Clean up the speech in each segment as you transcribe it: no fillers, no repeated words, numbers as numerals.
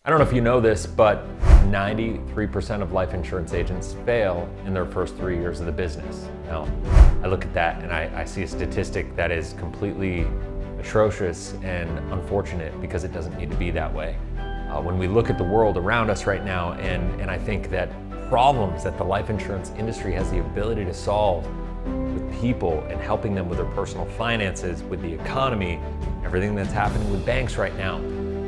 I don't know if you know this, but 93% of life insurance agents fail in their first 3 years of the business. Now, I look at that and I see a statistic that is completely atrocious and unfortunate because it doesn't need to be that way. When we look at the world around us right now, and I think that problems that the life insurance industry has the ability to solve with people and helping them with their personal finances, with the economy, everything that's happening with banks right now.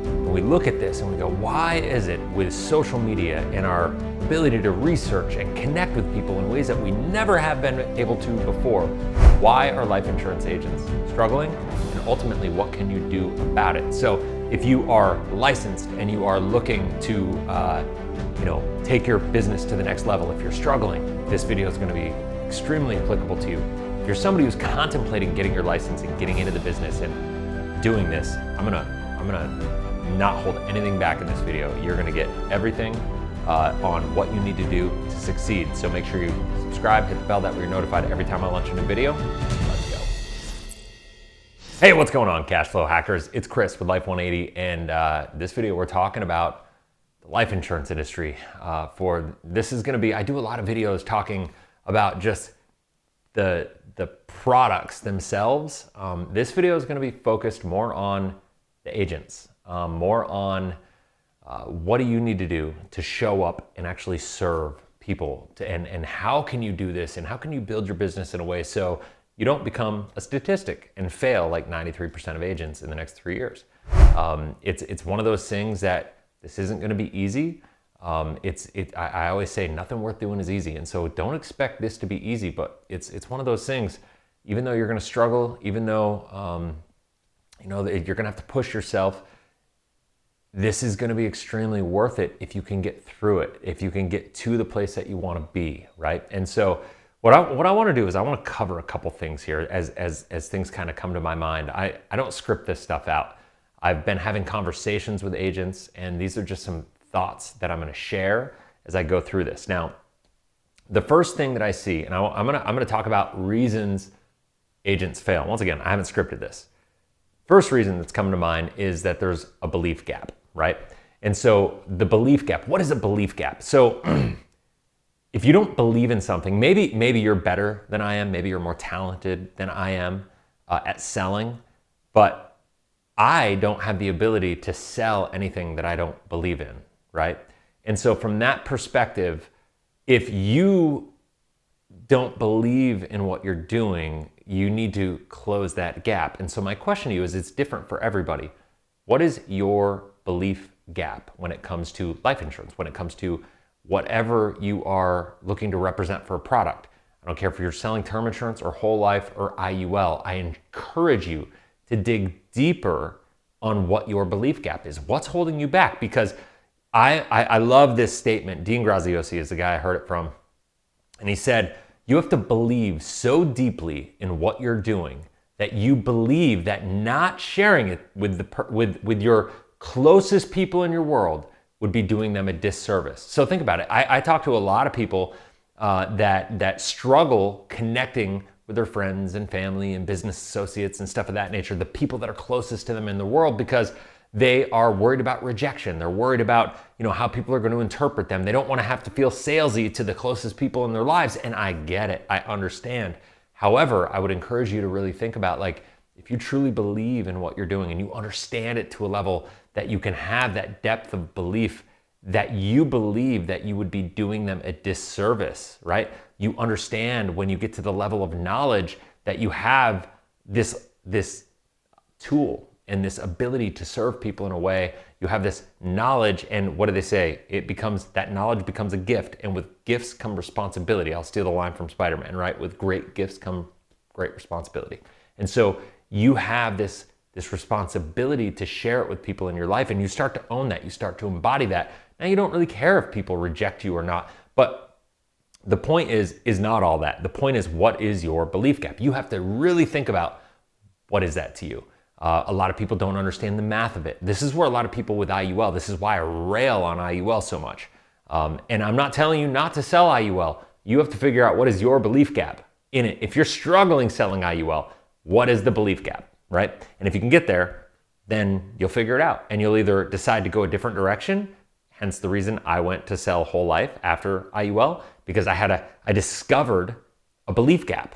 When we look at this and we go, why is it with social media and our ability to research and connect with people in ways that we never have been able to before, why are life insurance agents struggling? And ultimately, what can you do about it? So if you are licensed and you are looking to take your business to the next level, if you're struggling, this video is going to be extremely applicable to you. If you're somebody who's contemplating getting your license and getting into the business and doing this, I'm gonna not hold anything back in this video. You're gonna get everything on what you need to do to succeed. So make sure you subscribe, hit the bell, that way you're notified every time I launch a new video. Let's go. Hey, what's going on, Cashflow hackers? It's Chris with Life 180, and this video we're talking about the life insurance industry. This is gonna be, I do a lot of videos talking about just the products themselves. This video is gonna be focused more on the agents, more on what do you need to do to show up and actually serve people, and how can you do this, and how can you build your business in a way so you don't become a statistic and fail like 93% of agents in the next 3 years. It's one of those things that this isn't gonna be easy. I always say nothing worth doing is easy, and so don't expect this to be easy, but it's one of those things, even though you're gonna struggle, even though you're gonna have to push yourself, this is gonna be extremely worth it if you can get through it, if you can get to the place that you wanna be, right? And so what I wanna do is I wanna cover a couple things here as things kind of come to my mind. I don't script this stuff out. I've been having conversations with agents, and these are just some thoughts that I'm gonna share as I go through this. Now, the first thing that I see, and I'm gonna talk about reasons agents fail. Once again, I haven't scripted this. First reason that's coming to mind is that there's a belief gap, right? And so the belief gap, what is a belief gap? So if you don't believe in something, maybe you're better than I am, maybe you're more talented than I am at selling, but I don't have the ability to sell anything that I don't believe in, right? And so from that perspective, if you don't believe in what you're doing, you need to close that gap. And so my question to you is, it's different for everybody. What is your belief gap when it comes to life insurance, when it comes to whatever you are looking to represent for a product? I don't care if you're selling term insurance or whole life or IUL. I encourage you to dig deeper on what your belief gap is. What's holding you back? Because I love this statement. Dean Graziosi is the guy I heard it from. And he said, you have to believe so deeply in what you're doing that you believe that not sharing it with your closest people in your world would be doing them a disservice. So think about it. I talk to a lot of people that struggle connecting with their friends and family and business associates and stuff of that nature, the people that are closest to them in the world, because they are worried about rejection. They're worried about how people are going to interpret them. They don't want to have to feel salesy to the closest people in their lives. And I get it. I understand. However, I would encourage you to really think about, like, if you truly believe in what you're doing and you understand it to a level that you can have that depth of belief, that you believe that you would be doing them a disservice, right? You understand when you get to the level of knowledge that you have this tool and this ability to serve people in a way. You have this knowledge, and what do they say? That knowledge becomes a gift, and with gifts come responsibility. I'll steal the line from Spider-Man, right? With great gifts come great responsibility. And so you have this responsibility to share it with people in your life, and you start to own that. You start to embody that. Now, you don't really care if people reject you or not, but the point is not all that. The point is, what is your belief gap? You have to really think about, what is that to you? A lot of people don't understand the math of it. This is where a lot of people with IUL, this is why I rail on IUL so much. And I'm not telling you not to sell IUL. You have to figure out, what is your belief gap in it. If you're struggling selling IUL, what is the belief gap, right? And if you can get there, then you'll figure it out. And you'll either decide to go a different direction, hence the reason I went to sell whole life after IUL, because I discovered a belief gap.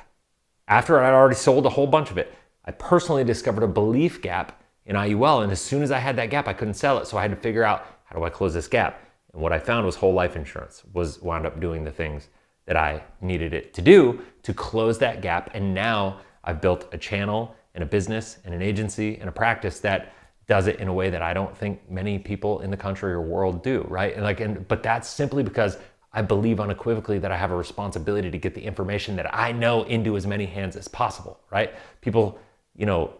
After I'd already sold a whole bunch of it, I personally discovered a belief gap in IUL. And as soon as I had that gap, I couldn't sell it. So I had to figure out, how do I close this gap? And what I found was whole life insurance wound up doing the things that I needed it to do to close that gap. And now I've built a channel and a business and an agency and a practice that does it in a way that I don't think many people in the country or world do, right? But that's simply because I believe unequivocally that I have a responsibility to get the information that I know into as many hands as possible, right? People,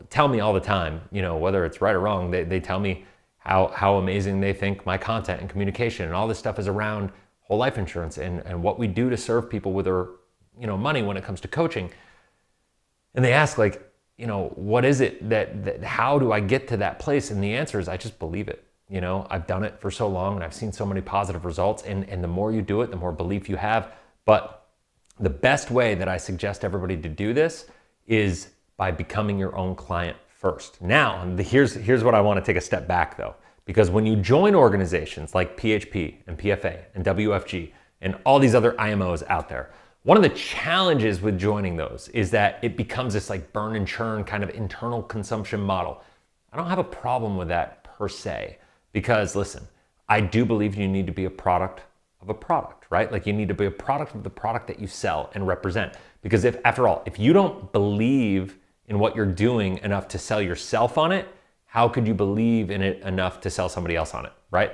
tell me all the time, whether it's right or wrong, they tell me how amazing they think my content and communication and all this stuff is around whole life insurance and what we do to serve people with their, money when it comes to coaching. And they ask what is it that how do I get to that place? And the answer is, I just believe it. I've done it for so long and I've seen so many positive results, and the more you do it, the more belief you have. But the best way that I suggest everybody to do this is by becoming your own client first. Now, here's what I want to take a step back though, because when you join organizations like PHP and PFA and WFG and all these other IMOs out there, one of the challenges with joining those is that it becomes this burn and churn kind of internal consumption model. I don't have a problem with that per se, because listen, I do believe you need to be a product of a product, right? You need to be a product of the product that you sell and represent. Because after all, if you don't believe in what you're doing enough to sell yourself on it, how could you believe in it enough to sell somebody else on it, right?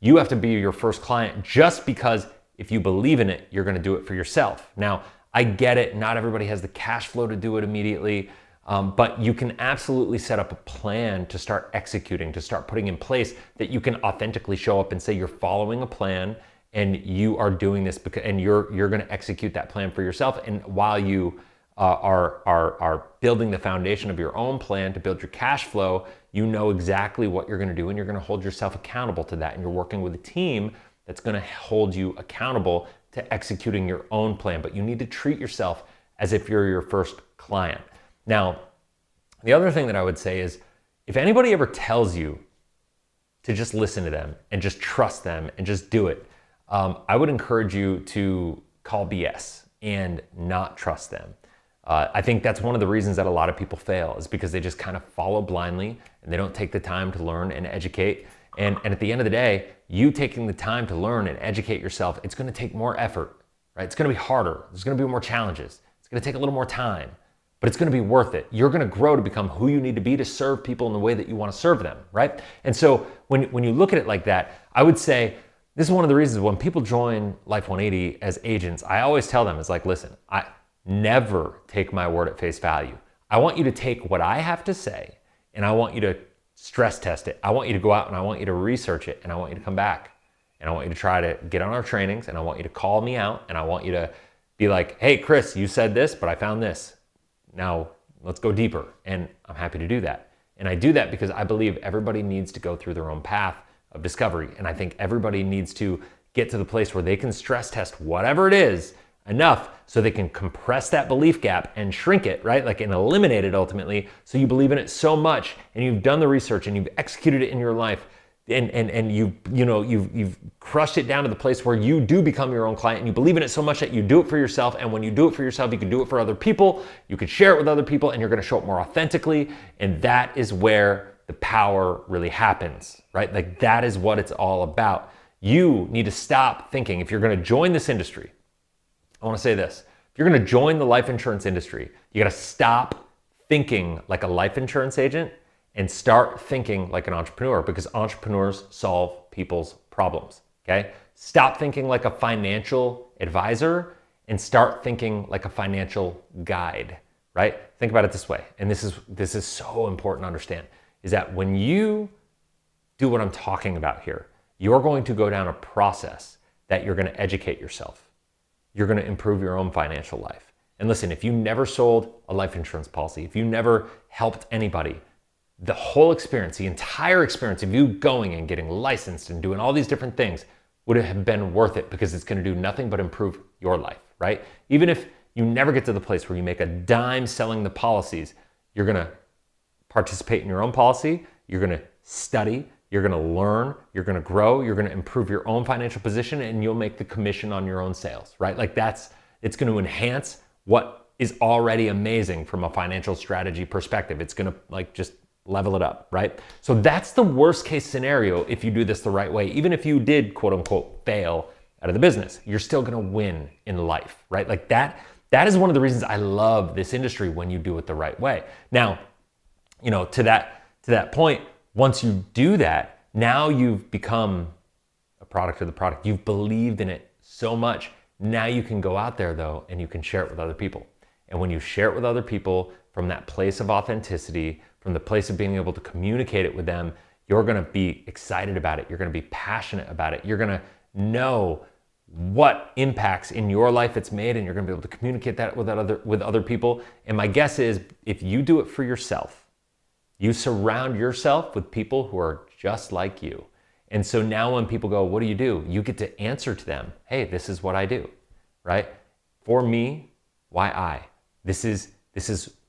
You have to be your first client, just because if you believe in it, you're gonna do it for yourself. Now, I get it, not everybody has the cash flow to do it immediately, but you can absolutely set up a plan to start executing, to start putting in place that you can authentically show up and say you're following a plan and you are doing this and you're gonna execute that plan for yourself. And while you are building the foundation of your own plan to build your cash flow, you know exactly what you're gonna do and you're gonna hold yourself accountable to that. And you're working with a team that's gonna hold you accountable to executing your own plan. But you need to treat yourself as if you're your first client. Now, the other thing that I would say is, if anybody ever tells you to just listen to them and just trust them and just do it, I would encourage you to call BS and not trust them. I think that's one of the reasons that a lot of people fail, is because they just kind of follow blindly and they don't take the time to learn and educate. And at the end of the day, you taking the time to learn and educate yourself, it's gonna take more effort, right? It's gonna be harder. There's gonna be more challenges. It's gonna take a little more time, but it's gonna be worth it. You're gonna grow to become who you need to be to serve people in the way that you wanna serve them, right? And so when you look at it like that, I would say, this is one of the reasons when people join Life 180 as agents, I always tell them, listen, I never take my word at face value. I want you to take what I have to say and I want you to stress test it. I want you to go out and I want you to research it and I want you to come back and I want you to try to get on our trainings and I want you to call me out and I want you to be like, hey, Chris, you said this, but I found this. Now let's go deeper. And I'm happy to do that. And I do that because I believe everybody needs to go through their own path of discovery. And I think everybody needs to get to the place where they can stress test whatever it is enough so they can compress that belief gap and shrink it, right? And eliminate it ultimately. So you believe in it so much and you've done the research and you've executed it in your life and you've crushed it down to the place where you do become your own client and you believe in it so much that you do it for yourself. And when you do it for yourself, you can do it for other people. You can share it with other people and you're going to show up more authentically. And that is where the power really happens, right? That is what it's all about. You need to stop thinking, if you're going to join this industry, I want to say this, if you're going to join the life insurance industry, you got to stop thinking like a life insurance agent and start thinking like an entrepreneur, because entrepreneurs solve people's problems, okay? Stop thinking like a financial advisor and start thinking like a financial guide, right? Think about it this way, and this is so important to understand, is that when you do what I'm talking about here, you're going to go down a process that you're going to educate yourself. You're going to improve your own financial life. And listen, if you never sold a life insurance policy, if you never helped anybody, the whole experience, the entire experience of you going and getting licensed and doing all these different things would have been worth it, because it's going to do nothing but improve your life, right? Even if you never get to the place where you make a dime selling the policies, you're going to participate in your own policy. you're going to study, you're going to learn, you're going to grow, you're going to improve your own financial position, and you'll make the commission on your own sales, right? Like it's going to enhance what is already amazing from a financial strategy perspective. It's going to like just level it up, right? So that's the worst case scenario if you do this the right way. Even if you did quote unquote fail out of the business, you're still going to win in life, right? Like that is one of the reasons I love this industry when you do it the right way. Now, you know, to that point, once you do that, now you've become a product of the product. You've believed in it so much. Now you can go out there though, and you can share it with other people. And when you share it with other people from that place of authenticity, from the place of being able to communicate it with them, you're going to be excited about it. You're going to be passionate about it. You're going to know what impacts in your life it's made, and you're going to be able to communicate that with other people. And my guess is if you do it for yourself, you surround yourself with people who are just like you. And so now when people go, what do? You get to answer to them, hey, this is what I do, right? For me, why I? This is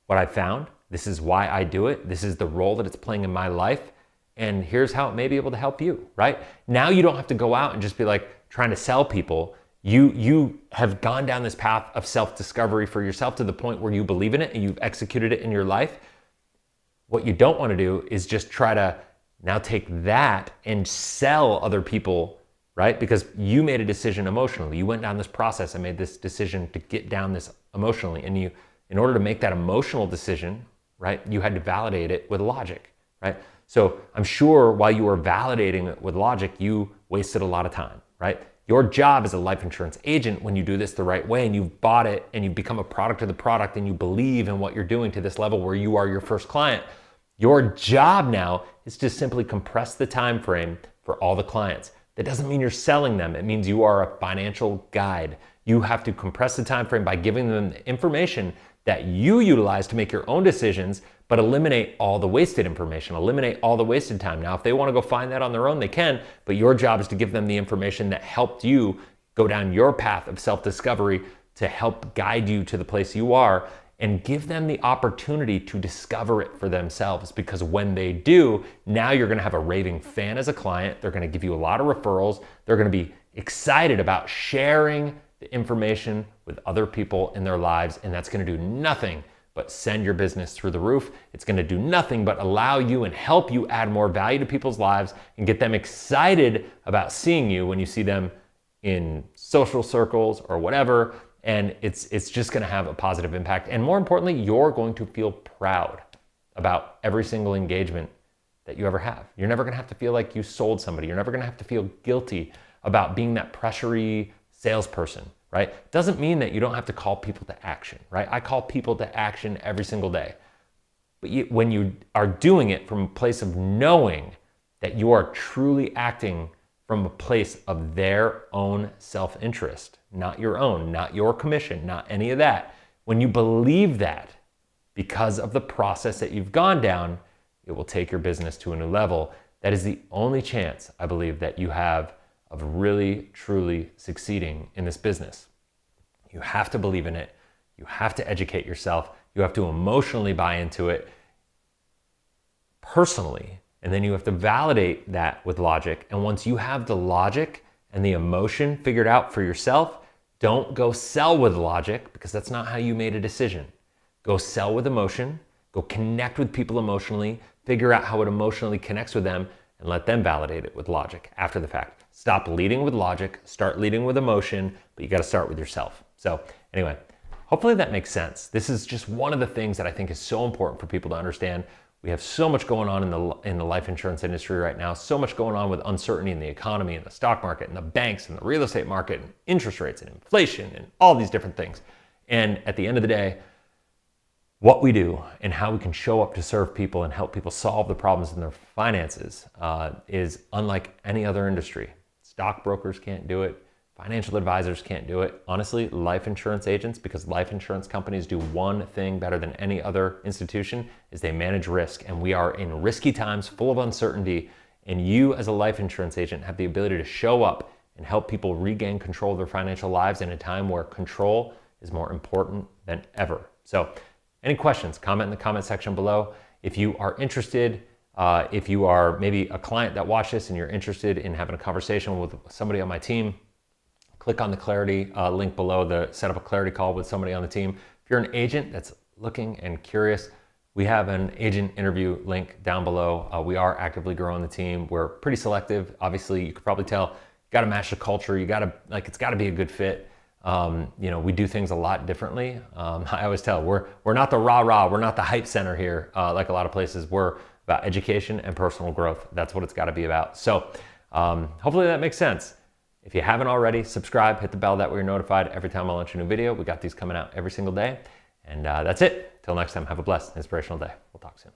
what I found. This is why I do it. This is the role that it's playing in my life. And here's how it may be able to help you, right? Now you don't have to go out and just be like trying to sell people. You have gone down this path of self-discovery for yourself to the point where you believe in it and you've executed it in your life. What you don't want to do is just try to now take that and sell other people, right? Because you made a decision emotionally. You went down this process and made this decision to get down this emotionally. And you, in order to make that emotional decision, right, you had to validate it with logic, right? So I'm sure while you were validating it with logic, you wasted a lot of time, right? Your job as a life insurance agent, when you do this the right way and you've bought it and you become a product of the product and you believe in what you're doing to this level where you are your first client, your job now is to simply compress the time frame for all the clients. That doesn't mean you're selling them. It means you are a financial guide. You have to compress the time frame by giving them the information that you utilize to make your own decisions, but eliminate all the wasted information, eliminate all the wasted time. Now, if they want to go find that on their own, they can, but your job is to give them the information that helped you go down your path of self-discovery to help guide you to the place you are, and give them the opportunity to discover it for themselves. Because when they do, now you're going to have a raving fan as a client. They're going to give you a lot of referrals. They're going to be excited about sharing the information with other people in their lives, and that's going to do nothing but send your business through the roof. It's going to do nothing but allow you and help you add more value to people's lives and get them excited about seeing you when you see them in social circles or whatever. And it's just going to have a positive impact. And more importantly, you're going to feel proud about every single engagement that you ever have. You're never going to have to feel like you sold somebody. You're never going to have to feel guilty about being that pressury salesperson, right? Doesn't mean that you don't have to call people to action, right? I call people to action every single day. But when you are doing it from a place of knowing that you are truly acting from a place of their own self-interest, not your own, not your commission, not any of that. When you believe that, because of the process that you've gone down, it will take your business to a new level. That is the only chance, I believe, that you have of really, truly succeeding in this business. You have to believe in it. You have to educate yourself. You have to emotionally buy into it personally. And then you have to validate that with logic. And once you have the logic and the emotion figured out for yourself, don't go sell with logic, because that's not how you made a decision. Go sell with emotion. Go connect with people emotionally. Figure out how it emotionally connects with them and let them validate it with logic after the fact. Stop leading with logic. Start leading with emotion, but you got to start with yourself. So anyway, hopefully that makes sense. This is just one of the things that I think is so important for people to understand. We have so much going on in the life insurance industry right now, so much going on with uncertainty in the economy and the stock market and the banks and the real estate market and interest rates and inflation and all these different things. And at the end of the day, what we do and how we can show up to serve people and help people solve the problems in their finances is unlike any other industry. Stockbrokers can't do it. Financial advisors can't do it. Honestly, life insurance agents, because life insurance companies do one thing better than any other institution, is they manage risk. And we are in risky times full of uncertainty. And you as a life insurance agent have the ability to show up and help people regain control of their financial lives in a time where control is more important than ever. So any questions, comment in the comment section below. If you are interested If you are maybe a client that watched this and you're interested in having a conversation with somebody on my team, click on the Clarity link below to set up a Clarity call with somebody on the team. If you're an agent that's looking and curious, we have an agent interview link down below. We are actively growing the team. We're pretty selective. Obviously, you could probably tell, you got to match the culture. You got to, like, it's got to be a good fit. You know, we do things a lot differently. I always tell, we're not the rah-rah, we're not the hype center here, like a lot of places. We're about education and personal growth. That's what it's got to be about. So hopefully that makes sense. If you haven't already, subscribe, hit the bell, that way you're notified every time I launch a new video. We got these coming out every single day. And that's it. Till next time, have a blessed, inspirational day. We'll talk soon.